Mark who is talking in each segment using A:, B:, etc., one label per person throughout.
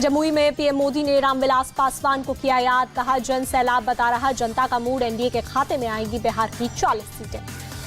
A: जमुई में पीएम मोदी ने रामविलास पासवान को किया याद, कहा जन सैलाब बता रहा जनता का मूड, एनडीए के खाते में आएगी बिहार की 40 सीटें।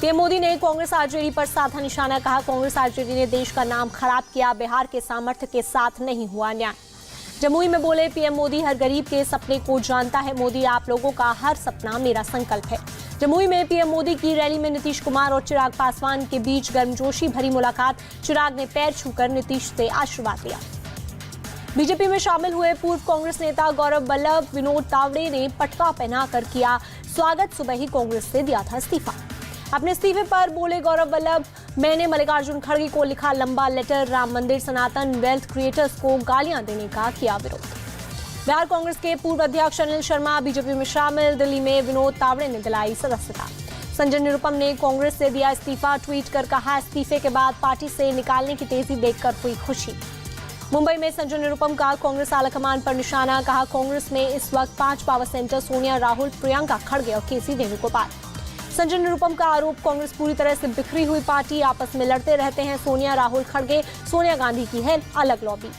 A: पीएम मोदी ने कांग्रेस आरजेडी पर साधा निशाना, कहा कांग्रेस आरजेडी ने देश का नाम खराब किया, बिहार के सामर्थ्य के साथ नहीं हुआ न्याय। जमुई में बोले पीएम मोदी हर गरीब के सपने को जानता है, मोदी आप लोगों का हर सपना मेरा संकल्प है। जमुई में पीएम मोदी की रैली में नीतीश कुमार और चिराग पासवान के बीच गर्मजोशी भरी मुलाकात, चिराग ने पैर छूकर नीतीश से आशीर्वाद लिया। बीजेपी में शामिल हुए पूर्व कांग्रेस नेता गौरव वल्लभ, विनोद तावड़े ने पटका पहनाकर किया स्वागत, सुबह ही कांग्रेस से दिया था इस्तीफा। अपने इस्तीफे पर बोले गौरव वल्लभ, मैंने मल्लिकार्जुन खड़गे को लिखा लंबा लेटर, राम मंदिर सनातन वेल्थ क्रिएटर्स को गालियां देने का किया विरोध। बिहार कांग्रेस के पूर्व अध्यक्ष अनिल शर्मा बीजेपी में शामिल, दिल्ली में विनोद तावड़े ने दिलाई सदस्यता। संजय निरुपम ने कांग्रेस से दिया इस्तीफा, ट्वीट कर कहा इस्तीफे के बाद पार्टी से निकालने की तेजी देखकर हुई खुशी। मुंबई में संजय निरुपम का कांग्रेस आलाकमान पर निशाना, कहा कांग्रेस में इस वक्त 5 पावर सेंटर सोनिया, राहुल, प्रियंका खड़गे और केसी वेणुगोपाल। संजय निरुपम का आरोप, कांग्रेस पूरी तरह से बिखरी हुई पार्टी, आपस में लड़ते रहते हैं सोनिया, राहुल खड़गे, सोनिया गांधी की है अलग लॉबी।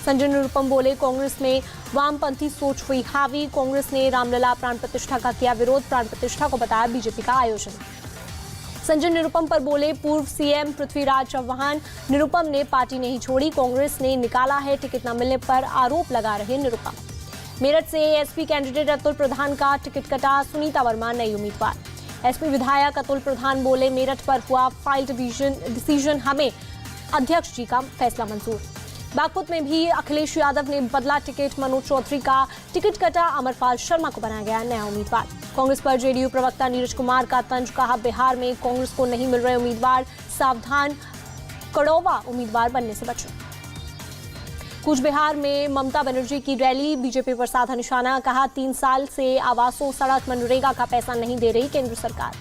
A: संजय निरुपम बोले कांग्रेस में वामपंथी सोच हुई हावी, कांग्रेस ने रामलला प्राण प्रतिष्ठा का किया विरोध, प्राण प्रतिष्ठा को बताया बीजेपी का आयोजन। संजय निरुपम पर बोले पूर्व सीएम पृथ्वीराज चव्हाण, निरुपम ने पार्टी नहीं छोड़ी, कांग्रेस ने निकाला है, टिकट न मिलने पर आरोप लगा रहे निरुपम। मेरठ से एसपी कैंडिडेट अतुल प्रधान का टिकट कटा, सुनीता वर्मा नई उम्मीदवार। एसपी विधायक अतुल प्रधान बोले मेरठ पर हुआ फाइल डिसीजन, हमें अध्यक्ष जी का फैसला मंजूर। बागपत में भी अखिलेश यादव ने बदला टिकट, मनोज चौधरी का टिकट कटा, अमरपाल शर्मा को बनाया गया नया उम्मीदवार। कांग्रेस पर जेडीयू प्रवक्ता नीरज कुमार का तंज, कहा बिहार में कांग्रेस को नहीं मिल रहे उम्मीदवार, सावधान, कड़ौवा उम्मीदवार बनने से बचो। कूच बिहार में ममता बनर्जी की रैली, बीजेपी पर साधा निशाना, कहा 3 साल से आवासों, सड़क, मनरेगा का पैसा नहीं दे रही केंद्र सरकार।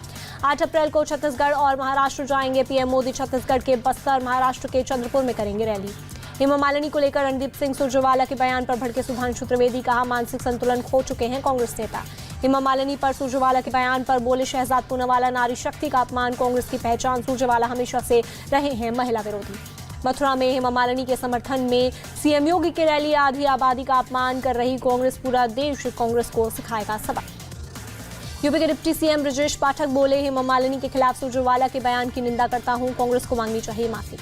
A: 8 अप्रैल को छत्तीसगढ़ और महाराष्ट्र जाएंगे पीएम मोदी, छत्तीसगढ़ के बस्तर, महाराष्ट्र के चंद्रपुर में करेंगे रैली। हेमा मालिनी को लेकर रणदीप सिंह सुरजेवाला के बयान पर भड़के सुधांशु त्रिवेदी, कहा मानसिक संतुलन खो चुके हैं कांग्रेस नेता। हेमा मालिनी पर सुरजेवाला के बयान पर बोले शहजाद पूनावाला, नारी शक्ति का अपमान कांग्रेस की पहचान, सुरजेवाला हमेशा से रहे हैं महिला विरोधी। मथुरा में हेमा मालिनी के समर्थन में सीएम योगी की रैली, आधी आबादी का अपमान कर रही कांग्रेस, पूरा देश कांग्रेस को सिखाएगा सबक। यूपी के डिप्टी सीएम ब्रजेश पाठक बोले हेमा मालिनी के खिलाफ सुरजेवाला के बयान की निंदा करता हूं, कांग्रेस को मांगनी चाहिए माफी।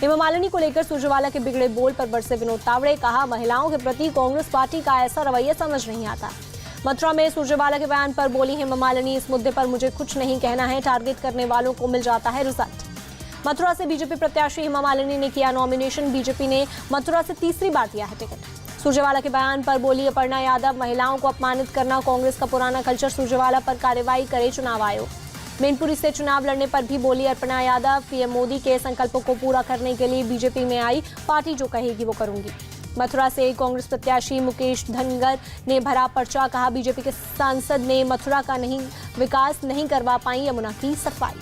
A: हेमा मालिनी को लेकर सुरजेवाला के बिगड़े बोल पर बरसे विनोद तावड़े, कहा महिलाओं के प्रति कांग्रेस पार्टी का ऐसा रवैया समझ नहीं आता। मथुरा में सुरजेवाला के बयान पर बोली हेमा मालिनी, इस मुद्दे पर मुझे कुछ नहीं कहना है, टारगेट करने वालों को मिल जाता है रिजल्ट। मथुरा से बीजेपी प्रत्याशी हेमा मालिनी ने किया नॉमिनेशन, बीजेपी ने मथुरा से तीसरी बार दिया है टिकट। सुरजेवाला के बयान पर बोली अपर्णा यादव, महिलाओं को अपमानित करना कांग्रेस का पुराना कल्चर, सुरजेवाला पर कार्रवाई करे चुनाव आयोग। मैनपुरी से चुनाव लड़ने पर भी बोली अपर्णा यादव, पीएम मोदी के संकल्पों को पूरा करने के लिए बीजेपी में आई, पार्टी जो कहेगी वो करूंगी। मथुरा से कांग्रेस प्रत्याशी मुकेश धनगर ने भरा पर्चा, कहा बीजेपी के सांसद ने मथुरा का विकास नहीं करवा पाई यमुना की सफाई।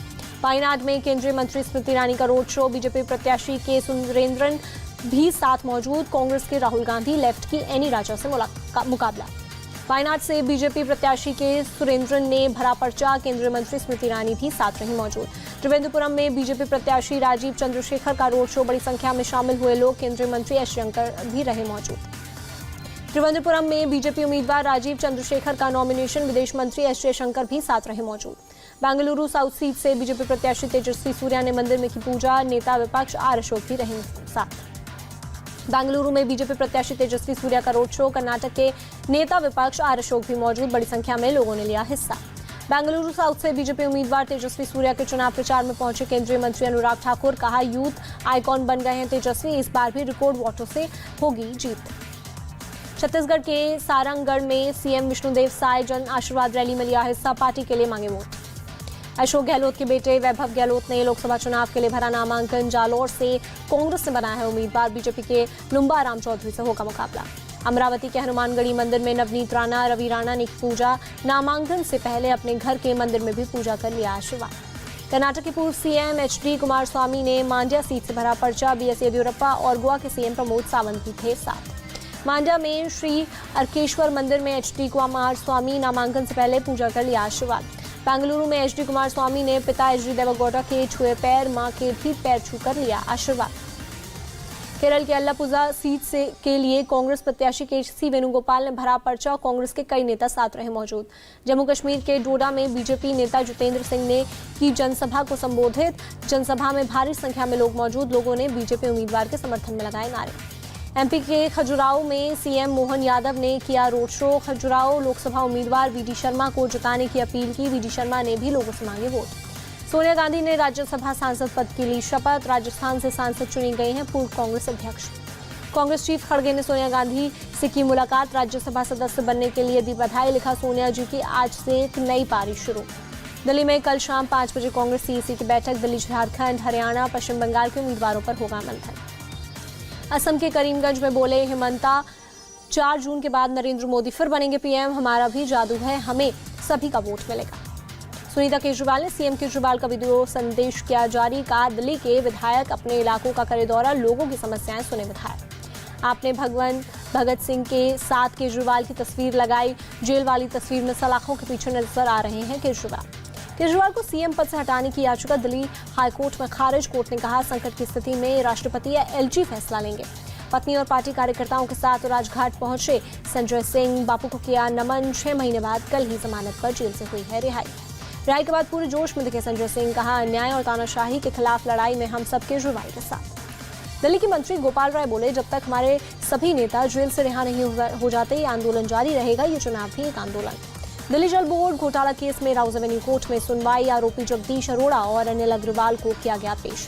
A: वायनाड में केंद्रीय मंत्री स्मृति ईरानी का रोड शो, बीजेपी प्रत्याशी के सुरेंद्रन भी साथ मौजूद, कांग्रेस के राहुल गांधी, लेफ्ट की एनी राजा से मुकाबला। वायनाड से बीजेपी प्रत्याशी के सुरेंद्रन ने भरा पर्चा, केंद्रीय मंत्री स्मृति ईरानी भी साथ रही मौजूद। त्रिवेंद्रपुरम में बीजेपी प्रत्याशी राजीव चंद्रशेखर का रोड शो, बड़ी संख्या में शामिल हुए लोग, केंद्रीय मंत्री एस शंकर भी रहे मौजूद। त्रिवेंद्रपुरम में बीजेपी उम्मीदवार राजीव चंद्रशेखर का नॉमिनेशन, विदेश मंत्री एस जयशंकर भी साथ रहे मौजूद। बेंगलुरु साउथ सीट से बीजेपी प्रत्याशी तेजस्वी सूर्या ने मंदिर में की पूजा, नेता विपक्ष आर अशोक भी रहे साथ। बेंगलुरु में बीजेपी प्रत्याशी तेजस्वी सूर्या का रोड शो, कर्नाटक के नेता विपक्ष आर अशोक भी मौजूद, बड़ी संख्या में लोगों ने लिया हिस्सा। बेंगलुरु साउथ से बीजेपी उम्मीदवार तेजस्वी सूर्या के चुनाव प्रचार में पहुंचे केंद्रीय मंत्री अनुराग ठाकुर, कहा यूथ आइकॉन बन गए हैं तेजस्वी, इस बार भी रिकॉर्ड वोटों से होगी जीत। छत्तीसगढ़ के सारंगगढ़ में सीएम विष्णुदेव साय जन आशीर्वाद रैली में लिया हिस्सा, पार्टी के लिए मांगे वोट। अशोक गहलोत के बेटे वैभव गहलोत ने लोकसभा चुनाव के लिए भरा नामांकन, जालौर से कांग्रेस ने बनाया है उम्मीदवार, बीजेपी के लुम्बा राम चौधरी से होगा मुकाबला। अमरावती के हनुमानगढ़ी मंदिर में नवनीत राणा, रवि राणा ने पूजा, नामांकन से पहले अपने घर के मंदिर में भी पूजा कर लिया आशीर्वाद। कर्नाटक के पूर्व सीएम एचडी कुमारस्वामी ने मांड्या सीट से भरा पर्चा, बीएस येदियुरप्पा और गोवा के सीएम प्रमोद सावंत भी थे साथ। मांड्या में श्री अर्केश्वर मंदिर में एचडी कुमारस्वामी नामांकन से पहले पूजा कर लिया आशीर्वाद। बेंगलुरु में एचडी कुमारस्वामी ने पिता एचडी देवेगौड़ा के छुए पैर, मां के भी पैर छूकर लिया आशीर्वाद। केरल के अल्लापुजा सीट के लिए कांग्रेस प्रत्याशी केसी वेणुगोपाल ने भरा पर्चा। कांग्रेस के कई नेता साथ रहे मौजूद। जम्मू कश्मीर के डोडा में बीजेपी नेता जितेंद्र सिंह ने की जनसभा को संबोधित। जनसभा में भारी संख्या में लोग मौजूद। लोगों ने बीजेपी उम्मीदवार के समर्थन में लगाए नारे। एमपी के खजुराहो में सीएम मोहन यादव ने किया रोड शो। खजुराहो लोकसभा उम्मीदवार वीडी शर्मा को जिताने की अपील की। वीडी शर्मा ने भी लोगों से मांगे वोट। सोनिया गांधी ने राज्यसभा सांसद पद की ली शपथ। राजस्थान से सांसद चुनी गई हैं पूर्व कांग्रेस अध्यक्ष। कांग्रेस चीफ खड़गे ने सोनिया गांधी से की मुलाकात। राज्यसभा सदस्य बनने के लिए दी बधाई। लिखा, सोनिया जी की आज से एक नई पारी शुरू। दिल्ली में कल शाम 5 बजे कांग्रेस सीईसी की बैठक। दिल्ली, झारखंड, हरियाणा, पश्चिम बंगाल के उम्मीदवारों पर होगा मंथन। असम के करीमगंज में बोले हिमंता, 4 जून के बाद नरेंद्र मोदी फिर बनेंगे पीएम। हमारा भी जादू है, हमें सभी का वोट मिलेगा। सुनीता केजरीवाल ने सीएम केजरीवाल का वीडियो संदेश किया जारी। कहा, दिल्ली के विधायक अपने इलाकों का करे दौरा, लोगों की समस्याएं सुने विधायक। आपने भगत सिंह के साथ केजरीवाल की तस्वीर लगाई। जेल वाली तस्वीर में सलाखों के पीछे नजर आ रहे हैं केजरीवाल को सीएम पद से हटाने की याचिका दिल्ली हाईकोर्ट में खारिज। कोर्ट ने कहा, संकट की स्थिति में राष्ट्रपति या एलजी फैसला लेंगे। पत्नी और पार्टी कार्यकर्ताओं के साथ राजघाट पहुंचे संजय सिंह। बापू को किया नमन। 6 महीने बाद कल ही जमानत पर जेल से हुई है रिहाई। रिहाई के बाद पूरे जोश में दिखे संजय सिंह। कहा, अन्याय और तानाशाही के खिलाफ लड़ाई में हम सब केजरीवाल के साथ। दिल्ली के मंत्री गोपाल राय बोले, जब तक हमारे सभी नेता जेल से रिहा नहीं हो जाते ये आंदोलन जारी रहेगा। ये चुनाव भी एक आंदोलन। दिल्ली जल बोर्ड घोटाला केस में राउज एवेन्यू कोर्ट में सुनवाई। आरोपी जगदीश अरोड़ा और अनिल अग्रवाल को किया गया पेश।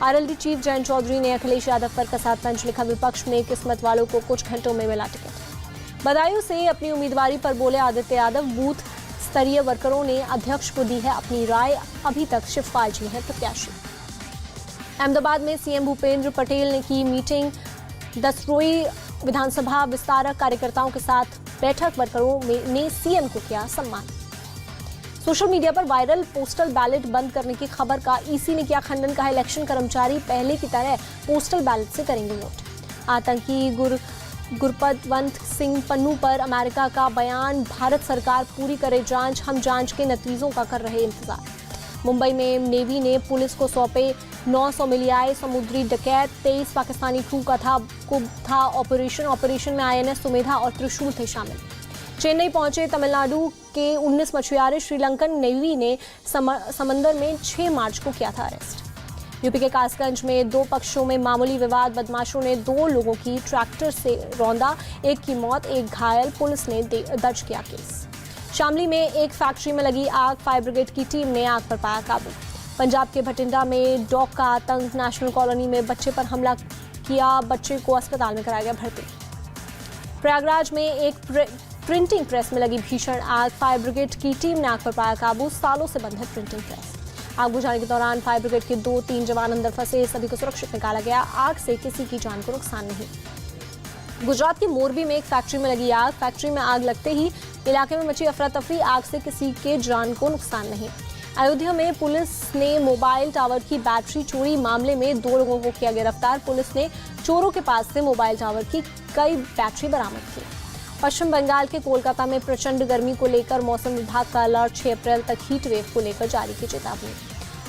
A: आरएलडी चीफ जयंत चौधरी ने अखिलेश यादव पर कसा तंज। लिखा, विपक्ष में किस्मत वालों को कुछ घंटों में मिला टिकट। बदायूं से अपनी उम्मीदवारी पर बोले आदित्य यादव, बूथ स्तरीय वर्करों ने अध्यक्ष को दी है अपनी राय। अभी तक शिवपाल जी हैं प्रत्याशी। अहमदाबाद में सीएम भूपेंद्र पटेल ने की मीटिंग। दसरोई विधानसभा विस्तारक कार्यकर्ताओं के साथ बैठक। वर्करों ने सीएम को किया सम्मान। सोशल मीडिया पर वायरल पोस्टल बैलेट बंद करने की खबर का ईसी ने किया खंडन। कहा, इलेक्शन कर्मचारी पहले की तरह पोस्टल बैलेट से करेंगे वोट। आतंकी गुरपतवंत सिंह पन्नू पर अमेरिका का बयान। भारत सरकार पूरी करे जांच, हम जांच के नतीजों का कर रहे इंतजार। मुंबई में नेवी ने पुलिस को सौंपे 900 मिलियाए समुद्री डकैत। 23 पाकिस्तानी क्रू का था ऑपरेशन में आईएनएस सुमेधा और त्रिशूल थे शामिल। चेन्नई पहुंचे तमिलनाडु के 19 मछुआरे। श्रीलंकन नेवी ने समंदर में 6 मार्च को किया था अरेस्ट। यूपी के कासगंज में 2 पक्षों में मामूली विवाद। बदमाशों ने 2 लोगों की ट्रैक्टर से रौंदा। एक की मौत, एक घायल। पुलिस ने दर्ज किया केस। शामली में एक फैक्ट्री में लगी आग। फायर ब्रिगेड की टीम ने आग पर पाया काबू। पंजाब के भटिंडा में डॉग का आतंक। नेशनल कॉलोनी में बच्चे पर हमला किया। बच्चे को अस्पताल में कराया गया भर्ती। प्रयागराज में एक प्रिंटिंग प्रेस में लगी भीषण आग। फायर ब्रिगेड की टीम ने आग पर पाया काबू। सालों से बंद है प्रिंटिंग प्रेस। आग बुझाने के दौरान फायर ब्रिगेड के 2-3 जवान अंदर फंसे। सभी को सुरक्षित निकाला गया। आग से किसी की जान को नुकसान नहीं। गुजरात की मोरबी में एक फैक्ट्री में लगी आग। फैक्ट्री में आग लगते ही इलाके में मची अफरा तफरी। आग से किसी के जान को नुकसान नहीं। अयोध्या में पुलिस ने मोबाइल टावर की बैटरी चोरी मामले में 2 लोगों को किया गिरफ्तार। पुलिस ने चोरों के पास से मोबाइल टावर की कई बैटरी बरामद की। पश्चिम बंगाल के कोलकाता में प्रचंड गर्मी को लेकर मौसम विभाग का अलर्ट। 6 अप्रैल तक हीट वेव को लेकर जारी की चेतावनी।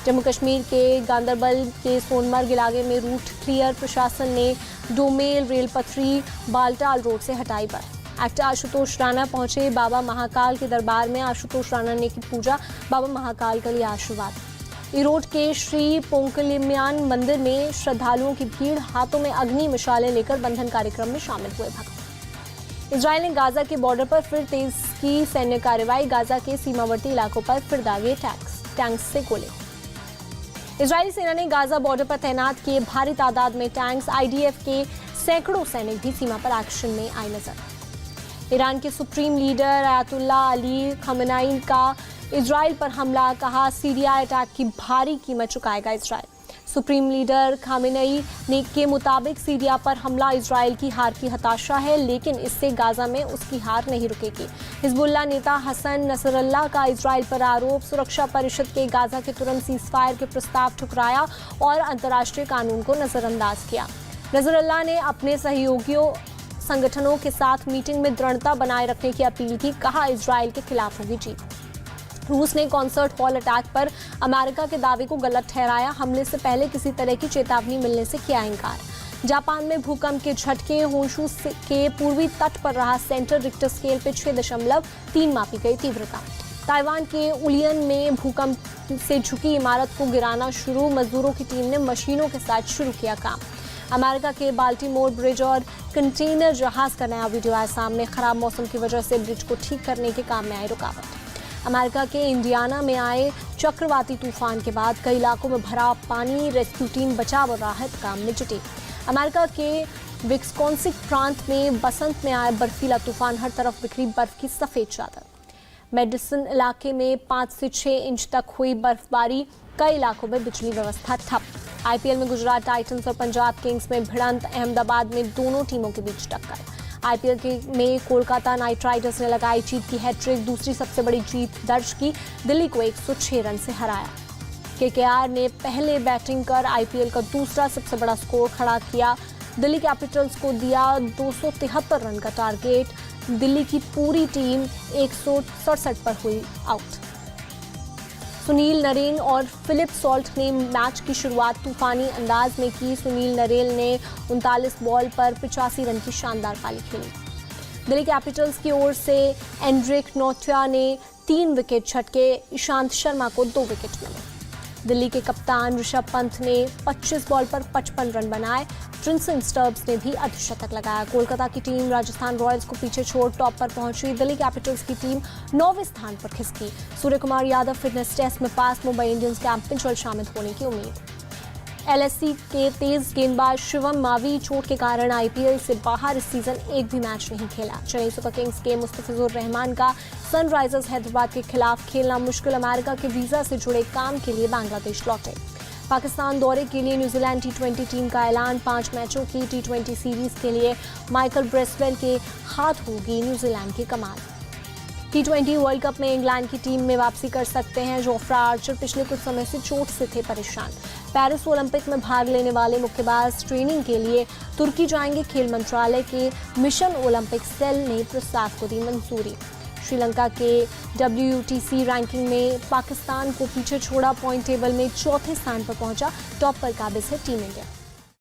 A: जम्मू कश्मीर के गांदरबल के सोनमर्ग इलाके में रूट क्लियर। प्रशासन ने डोमेल रेल पथरी बालटाल रोड से हटाई पर। एक्टर आशुतोष राणा पहुंचे बाबा महाकाल के दरबार में। आशुतोष राणा ने की पूजा। बाबा महाकाल का लिया आशीर्वाद। इरोड के श्री पोंकलिम्यान मंदिर में श्रद्धालुओं की भीड़। हाथों में अग्नि मिसालें लेकर बंधन कार्यक्रम में शामिल हुए भक्त। इजरायल ने गाजा के बॉर्डर पर फिर तेज की सैन्य कार्रवाई। गाजा के सीमावर्ती इलाकों पर फिर दागे टैंक्स से गोले। इजरायली सेना ने गाजा बॉर्डर पर तैनात किए भारी तादाद में टैंक्स। आईडीएफ के सैकड़ों सैनिक भी सीमा पर एक्शन में आए नजर। ईरान के supreme leader Ayatollah Ali Khamenei का इजरायल पर हमला। कहा, सीरिया अटैक की भारी कीमत चुकाएगा इजरायल। सुप्रीम लीडर खामेनेई ने के मुताबिक सीरिया पर हमला इजरायल की हार की हताशा है, लेकिन इससे गाजा में उसकी हार नहीं रुकेगी। हिजबुल्लाह नेता हसन नसरल्लाह का इजरायल पर आरोप। सुरक्षा परिषद के गाजा के तुरंत सीजफायर के प्रस्ताव ठुकराया और अंतर्राष्ट्रीय कानून को नजरअंदाज किया। नसरल्लाह ने अपने सहयोगियों संगठनों के साथ मीटिंग में दृढ़ता बनाए रखने की अपील की। कहा, इजरायल के खिलाफ होगी जीत। रूस ने कॉन्सर्ट हॉल अटैक पर अमेरिका के दावे को गलत ठहराया। हमले से पहले किसी तरह की चेतावनी मिलने से किया इनकार। जापान में भूकंप के झटके, होंशू के पूर्वी तट पर रहा सेंटर, रिक्टर स्केल पे 6.3 मापी गई तीव्रता। ताइवान के उलियन में भूकंप से झुकी इमारत को गिराना शुरू, मजदूरों की टीम ने मशीनों के साथ शुरू किया काम। अमेरिका के बाल्टीमोर ब्रिज और कंटेनर जहाज का नया वीडियो आया सामने, खराब मौसम की वजह से ब्रिज को ठीक करने के काम में आई रुकावट। अमेरिका के इंडियाना में आए चक्रवाती तूफान के बाद कई इलाकों में भरा पानी, रेस्क्यू टीम बचाव और राहत काम में जुटी। अमेरिका के विस्कॉन्सिन प्रांत में बसंत में आए बर्फीला तूफान, हर तरफ बिखरी बर्फ की सफेद चादर। मेडिसन इलाके में 5 से 6 इंच तक हुई बर्फबारी, कई इलाकों में बिजली व्यवस्था ठप। आईपीएल में गुजरात टाइटंस और पंजाब किंग्स में भिड़ंत, अहमदाबाद में दोनों टीमों के बीच टक्कर। आईपीएल में कोलकाता नाइट राइडर्स ने लगाई जीत की हैट्रिक, दूसरी सबसे बड़ी जीत दर्ज की, दिल्ली को 106 रन से हराया। केकेआर ने पहले बैटिंग कर आईपीएल का दूसरा सबसे बड़ा स्कोर खड़ा किया, दिल्ली कैपिटल्स को दिया 273 रन का टारगेट, दिल्ली की पूरी टीम 167 पर हुई आउट। सुनील नरेन और फिलिप सॉल्ट ने मैच की शुरुआत तूफानी अंदाज में की। सुनील नरेन ने 39 बॉल पर 85 रन की शानदार पारी खेली। दिल्ली कैपिटल्स की ओर से एंड्रिक नोटिया ने 3 विकेट झटके, ईशांत शर्मा को 2 विकेट मिले। दिल्ली के कप्तान ऋषभ पंत ने 25 बॉल पर 55 रन बनाए, ट्रिंसन स्टर्ब्स ने भी अर्धशतक लगाया। कोलकाता की टीम राजस्थान रॉयल्स को पीछे छोड़ टॉप पर पहुंची, दिल्ली कैपिटल्स की टीम 9वें स्थान पर खिसकी। सूर्य कुमार यादव फिटनेस टेस्ट में पास, मुंबई इंडियंस कैंप में जल्द शामिल होने की उम्मीद। एलएससी के तेज गेंदबाज शिवम मावी चोट के कारण आईपीएल से बाहर इस सीजन एक भी मैच नहीं खेला। चेन्नई सुपर किंग्स के मुस्तफिजुर रहमान का सनराइजर्स हैदराबाद के खिलाफ खेलना मुश्किल, अमेरिका के वीजा से जुड़े काम के लिए बांग्लादेश लौटे। पाकिस्तान दौरे के लिए न्यूजीलैंड टी20 टीम का ऐलान, 5 मैचों की टी20 सीरीज के लिए माइकल ब्रेसवेल के हाथ होगी न्यूजीलैंड की कमान। टी20 वर्ल्ड कप में इंग्लैंड की टीम में वापसी कर सकते हैं जोफ्रा आर्चर, पिछले कुछ समय से चोट से थे परेशान। पेरिस ओलंपिक में भाग लेने वाले मुक्केबाज ट्रेनिंग के लिए तुर्की जाएंगे, खेल मंत्रालय के मिशन ओलंपिक सेल ने प्रस्ताव को दी मंजूरी। श्रीलंका के WTC रैंकिंग में पाकिस्तान को पीछे छोड़ा, पॉइंट टेबल में 4थे स्थान पर पहुंचा, टॉप पर काबिज है टीम इंडिया।